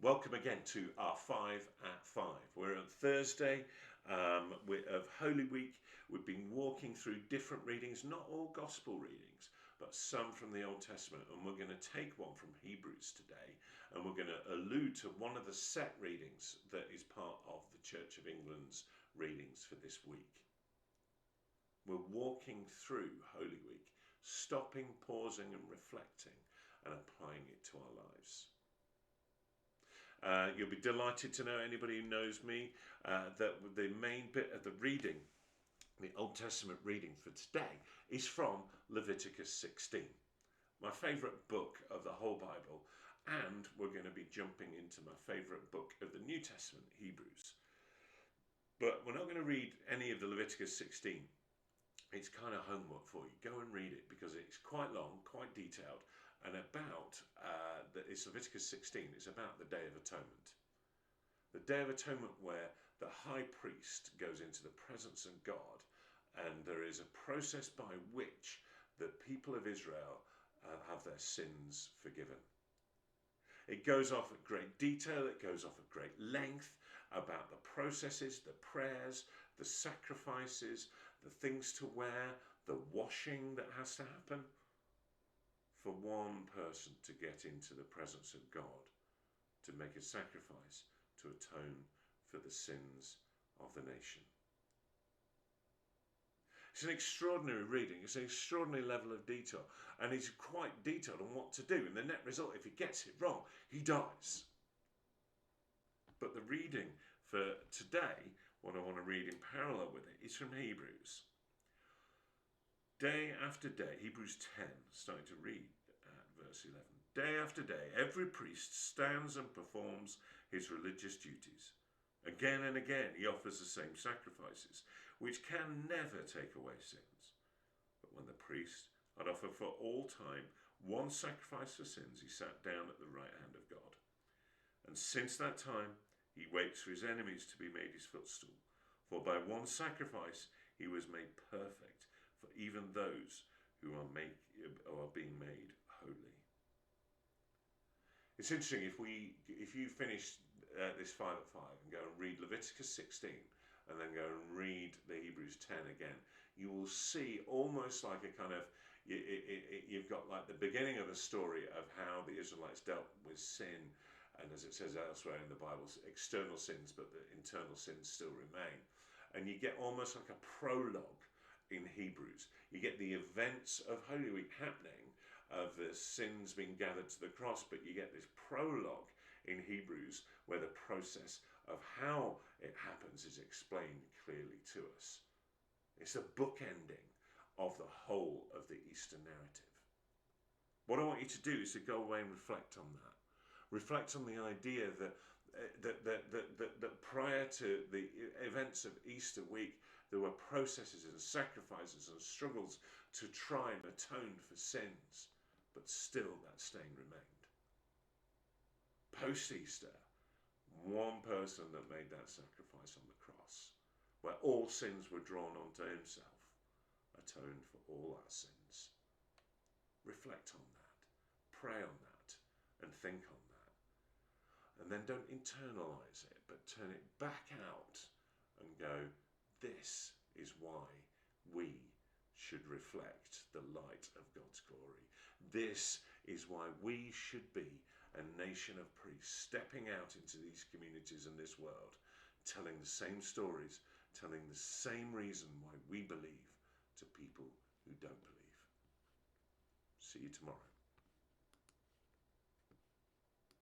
Welcome again to our 5 at 5. We're on Thursday of Holy Week. We've been walking through different readings, not all gospel readings, but some from the Old Testament. And we're going to take one from Hebrews today, and we're going to allude to one of the set readings that is part of the Church of England's readings for this week. We're walking through Holy Week, stopping, pausing and reflecting and applying it to our lives. You'll be delighted to know, anybody who knows me, that the main bit of the reading, the Old Testament reading for today, is from Leviticus 16, my favourite book of the whole Bible, and we're going to be jumping into my favourite book of the New Testament, Hebrews. But we're not going to read any of the Leviticus 16. It's kind of homework for you. Go and read it because it's quite long, quite detailed, and about, it's Leviticus 16, it's about the Day of Atonement. The Day of Atonement where the high priest goes into the presence of God, and there is a process by which the people of Israel have their sins forgiven. It goes off at great detail, it goes off at great length about the processes, the prayers, the sacrifices, the things to wear, the washing that has to happen for one person to get into the presence of God, to make a sacrifice to atone for the sins of the nation. It's an extraordinary reading, it's an extraordinary level of detail, and he's quite detailed on what to do, and the net result, if he gets it wrong, he dies. But the reading for today, what I want to read in parallel with it, is from Hebrews. Day after day, Hebrews 10, starting to read at verse 11. Day after day, every priest stands and performs his religious duties. Again and again, he offers the same sacrifices, which can never take away sins. But when the priest had offered for all time one sacrifice for sins, he sat down at the right hand of God. And since that time, he waits for his enemies to be made his footstool. For by one sacrifice, he was made perfect for even those who are being made holy. It's interesting, if you finish this 5 at 5 and go and read Leviticus 16 and then go and read the Hebrews 10 again, you will see almost like a kind of, you've got like the beginning of a story of how the Israelites dealt with sin, and as it says elsewhere in the Bible, external sins, but the internal sins still remain. And you get almost like a prologue in Hebrews. You get the events of Holy Week happening, of the sins being gathered to the cross, but you get this prologue in Hebrews where the process of how it happens is explained clearly to us. It's a bookending of the whole of the Easter narrative. What I want you to do is to go away and reflect on that. Reflect on the idea that prior to the events of Easter week, there were processes and sacrifices and struggles to try and atone for sins, but still that stain remained. Post-Easter, one person that made that sacrifice on the cross, where all sins were drawn onto himself, atoned for all our sins. Reflect on that, pray on that, and think on that. And then don't internalize it, but turn it back out and go, this is why we should reflect the light of God's glory. This is why we should be a nation of priests stepping out into these communities and this world, telling the same stories, telling the same reason why we believe to people who don't believe. See you tomorrow.